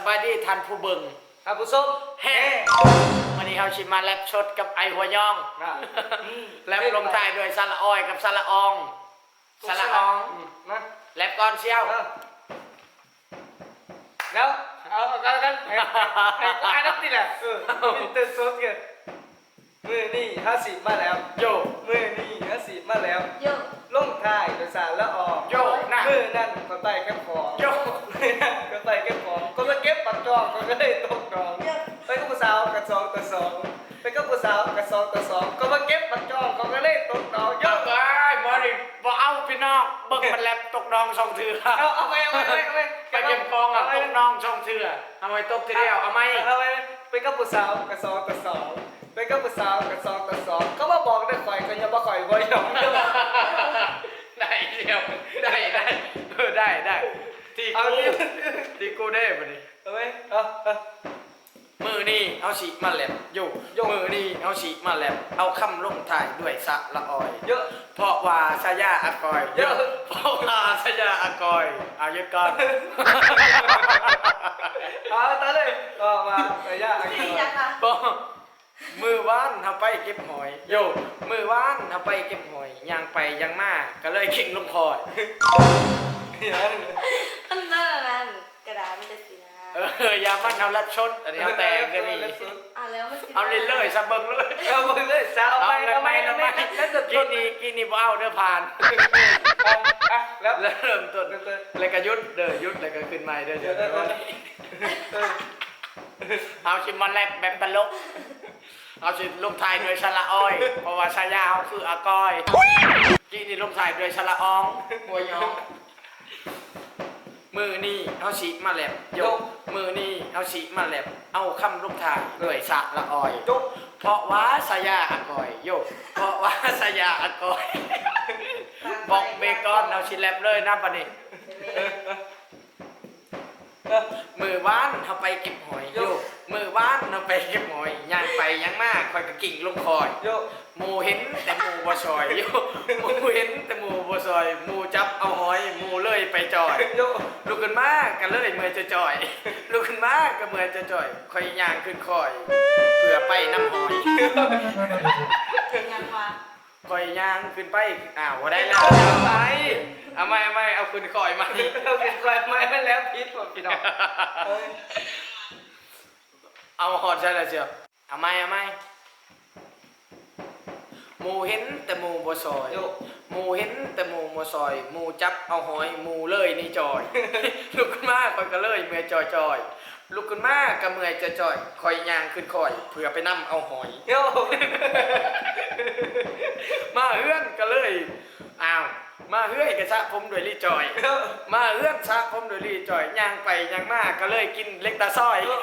บายดีทันผู้เบิ่งท่านผู้ส้มแฮ่วันนี้เขาชิมมาแลบชดกับไอหัวยองแลบลงท้ายด้วยซาละออยกับซาละอองซาละอองนะแลบก่อนเชียวแล้วเอากันให้นับติแหละตื่นสดกันมือนี่50มาแล้วโยมือนี่50มาแล้วโยลงท้ายโดยสารละออโยนะมือนั่นก็ไต่แก้มของโยก็ไต่แก้มของก็มาเก็บปักจองก็ได้ตกดองไปกับผู้สาวกับ2 ต่อ 2ไปกับผู้สาวกับ2 ต่อ 2ก็มาเก็บปักจองก็ได้ตกดองโยไปบ่ดิบ่เอาพี่น้องเบิ่งมันแลบตกดอง2เทื่อเอาไปไปเก็บกองอ่ะตกดอง2เทื่อทำไมตกทีเดียวเอาไหมไปกับผู้สาวกับ2 ต่อ 2ไปกับผู้สาวกับ2 ต่อ 2เขามาบอกได้ข่อยก็อย่ามาข่อยบ่ยอมได้เดียวได้ที่กูได้บ่ดิเอาไหมมือนี่เอาฉีมาแลบโยมือนี่เอาฉีมาแลบเอาคำลงท้ายด้วยสะละออยเยอะเพราะว่าชายาอากอยเยอะเพราะว่าชายาอากอยเอายึดก่อนเอาตาเลยมาชายาอากอยมือว่านทำไปเก็บหอยโยมือว่านทำไปเก็บหอยย่างไปย่างมาก็เลยขิงลงคอยอันนั้นกระดาษมันจะสีนะยามันเอาลัดชนอันนี้เอาแต่งกันนี่แล้วมันเอาเลยซะเบิ่งเลยเอาเบิ่งเลยซะเอาไปแล้วจะกินนี่บ่เอาเด้อผ่านแล้วเริ่มต้นแล้วก็ยุดยุดแล้วก็ขึ้นใหม่เด้อเอาชิมมันแลบแบบตลกเอาสิลงท้ายด้วยชะละอ้อยเพราะว่าชายาเขาคืออากอยกินนี่ลงท้ายด้วยชะละอองหัวยองมือนี่เอาฉีมาแลบโยมือนี่เอาฉีมาแลบเอาคำลูกทางด้วยสะละออยโยเพราะว่าสายาอากอยโยเพราะว่าสายาอากอยบอกเบคอนเอาฉีแลบเลยนะบัดนี้มือว่านเอาไปเก็บหอยโยมือว่านเอาไปเก็บหอยย่างไปย่างมากคอยกระกิ่งลงคอยโยหมูเห็นแต่หมูบ่ซอยโยหมูเห็นแต่หมูบ่ซอยหมูจับเอาหอยหมูเลยไปจ่อยโยลุกขึ้นมากันเลยเมื่อจะจ่อยลุกขึ้นมาก็เมื่อจะจ่อยคอยย่างขึ้นคอยเพื่อไปน้ำหอยยังวะคอยย่างขึ้นไปว่าได้แล้วเอาไม่เอาขึ้นคอยมาเอาขึ้นคอยมาแล้วพิษหมดพี่น้องเอาหอดใช่แล้วเชียวเอาไม่หมูเห็นแต่หมูบ่ซอยหมูเห็นแต่หมูบ่ซอยหมูจับเอาหอยหมูเลยนี่จอยลุกขึ้นมาคอยก็เลยเมื่อจอยลุกขึ้นมาก็เมื่อจะจอยคอยย่างขึ้นคอยเพื่อไปนำเอาหอยมาเฮือนก็เลยมาเฮือนกระชะผมด้วยรีจอยมาเฮือนชะผมด้วยรีจอยย่างไปย่างมาก็เลยกินเล็กตาซอยแล้ว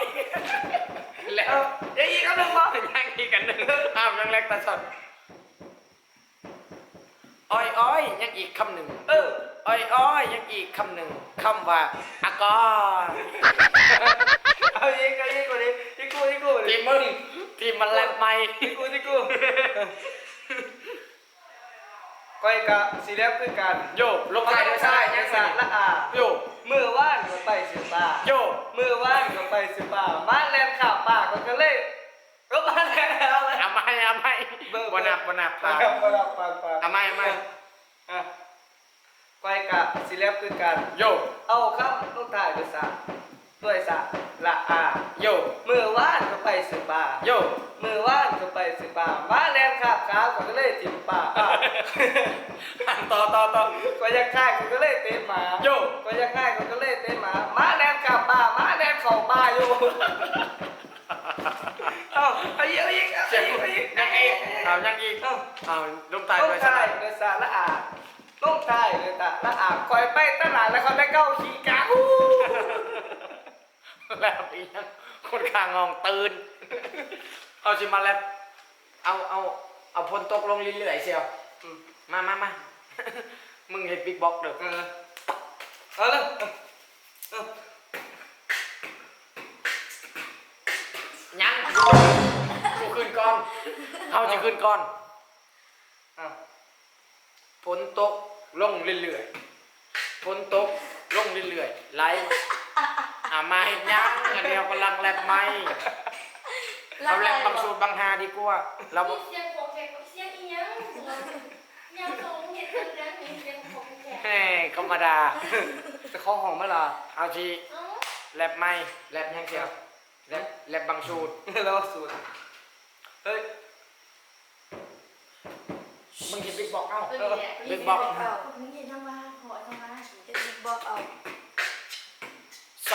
อีกอันนึงว่าย่างอีกอันนึงยังเล็กตาซอยอ้อยยังอีกคำหนึ่งอ้อยยังอีกคำหนึ่งคำว่าอากอยเอาอีกกว่านี้ที่กูที่มึงที่มันแลบไม่ที่กูก้อยกะสีแลบคือกันโยลงท้ายด้วยซ้ายยังสะละอาโยมือว่านก็ไปสิป่าโยมือว่านก็ไปสิป่ามาแลนข่าวป่าก็เลยก็มาแล้วเอาไม่บนับเอาไม่ก้อยกะสีแลบคือกันโยเอาคำลงท้ายด้วยสะละอาโยมือว่านก็ไปสิป่าโยมือว่านก็ไปสิป่ามาแลนข่าวขาวก็เลยจิ้มป่าต่อก็ยังง่ายก็เลยเตะหมาโยก็ยังง่ายก็เลยเตะหมาแลนข่าวป่ามาแลนเข่าป่าอยู่เอาอีกยังอีกลงท้ายด้วยสะละอาลงท้ายด้วยสะละอาคอยไปตลาดแล้วเขาได้เก้าขี้กาแล้วอีกคนข้างงองตื่นเอาสิมาแล้วเอาพลตกลงเรื่อยๆเชียวมามึงเห็นบิ๊กบ็อกเด้อเอาเลยยังกูขึ้นก่อนเขาจะขึ้นก่อนฝนตกลงเรื่อยๆฝนตกลงเรื่อยๆไหล มาเห็นยังอันเดียวกำลังแลบไม่เราแลบบางสูตรบางฮาดีกว่าเรา มีเสียงของแขกเสียงอีหยังยังส่งเห็ดกันยังมีเสียงของแขก แหม่ธรรมดา จะเข้าห้องมั้ยล่ะ เอาที เอ้า แลบไม่แลบยังเชียวแลบบางสูตร แล้วสูตรเฮ้ย มึงเห็นบิ๊กบอกเอ้า เออเนี่ย บิ๊กบอก มึงเห็นทางว่าขอทางว่า เดี๋ยวบิ๊กบอกเอา 212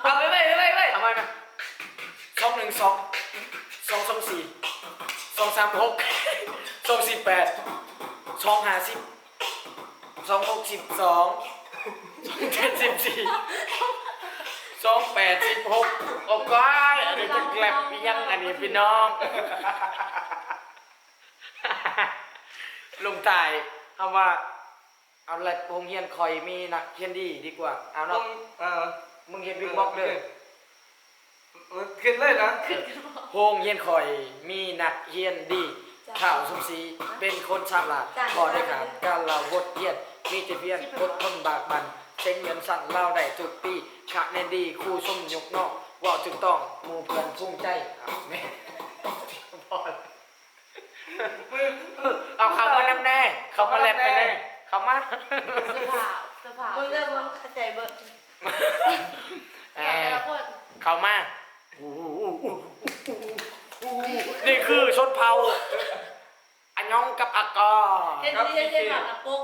เอาไป ทำไมนะ212 224 236 248 250 262 274 286โอ้ก้อยอันนี้จะแกลบอีหยังอันนี้พี่น้อง ลุงตายเอาว่าเอาแลบโรงเรียนคอยมีนักเรียนดีกว่าเอา ต้อ เนาะ งมึงเห็นบิ๊กบอกเลย ขึ้นเลยนะ โรงเรียนคอยมีนักเรียนดีข่าวสมศรีเป็นคนฉลาดพอได้ขาดการเล่าบทเรียนมีแต่เพียงอดทนบากบันเซ็งเงินสั่นเล่าได้ทุกปีคะแนนดีครูชมยกนอกว่าถูกต้องหมู่เพื่อนภูมิใจแม่พอเอาเขามาแลบแน่เขามาแลบไปแน่เขามา เสื้อผ้ามึงเลือกมึงเข้าใจเบิร์ด แต่ละคน เขามานี่คือชนเผ่าอันยองกับอากอ เห็นที่ให้ผ่านน้ำปุ๊ก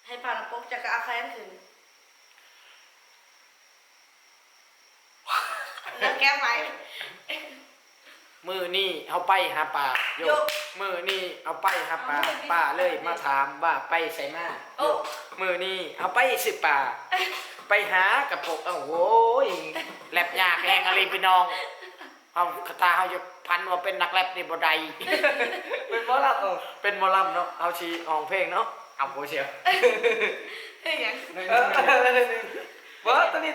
ให้ผ่านน้ำปุ๊กจะกระอาแคมถึงแล้วแก้ไหม มือนี่เอาไปหาป่าโย โย กมือนี่เอาไปหาป่าป่าเลยมาถามว่าไปใส่มาโยกมือนี่เอาไปสิป่าไปหากระปกโอ้ยแลบยากแหงอะไรพี่น้องเอาคาถาเขาจะพันว่าเป็นนักแลบในบ่ได้ เป็นเพราะเรา เป็นหมอลำเนาะเอาชีอองเพลงเนาะเอาโบเชียว เฮ้ยยัง ว่าตัวนี้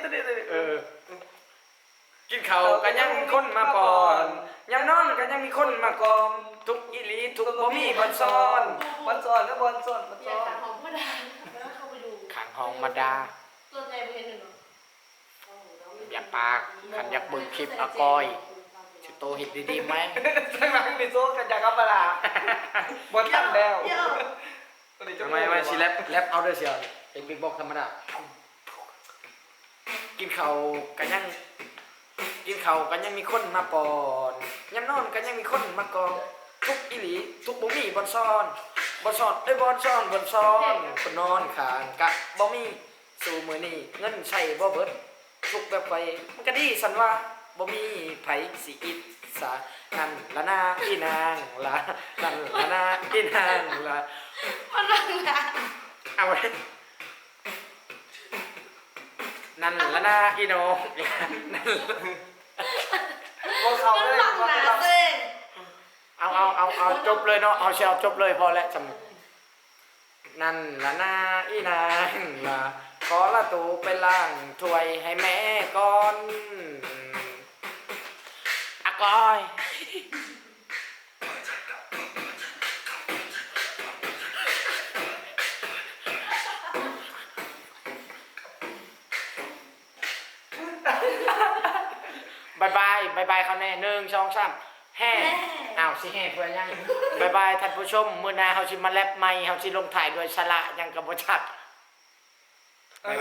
กินข้าวก็ยังมีคนมาปอนยามนอนก็ยังมีคนมากอมทุกอีหลีทุกบ่มีบอนซ้อน บอลซ้อนก็บอลซ้อน อยากสั่งของพ่อดาแล้วเข้าไปดู ขังห้องมาดา ตัวใจไปเห็นหนึ่งเนาะ อย่าปากขันอยากเบิ่งคลิปอากอยสิโตเห็ดดีๆไหม ข้างหลังมีโซ่กันจากอัปปะลาบอลตั้งแล้ว ทำไมไม่สิแรปเอาเด้อเสียวเป็นบิ๊กบอกธรรมดากินข้าวก็ยังมีคนมาปอนยามนอนก็ยังมีคนมากองทุกอีหลีทุกบ่มีบอนซ้อนบอนซ้อนคนนอนข้างกะบ่มีสู่มื้อนี้เงินใช้บ่เบิดทุกแบบไปมันก็ดีสันว่าบ่มีไผสิอิจฉานั่นละนาอีนางละนั่นละนาอีนางละ มันรังนะ เอาไว้นั่นละนาอีโนนั่น บอลเขา มัน เลย รัง บอล นะ เขา เส้น เอาจบเลยเนาะเอาเชียวจบเลยพอแล้วจำนั่นละนาอีนางละขอละตูไปล้างถ้วยให้แม่ก่อนอากอยบายเขาแน่1 2 3แห่อ้าวสิแห่เพื่อยังบายท่านผู้ชมมื้อหน้าเฮาสิมาแลบใหม่เฮาสิลงถ่ายด้วยสระยังกับบ่ชัดบาย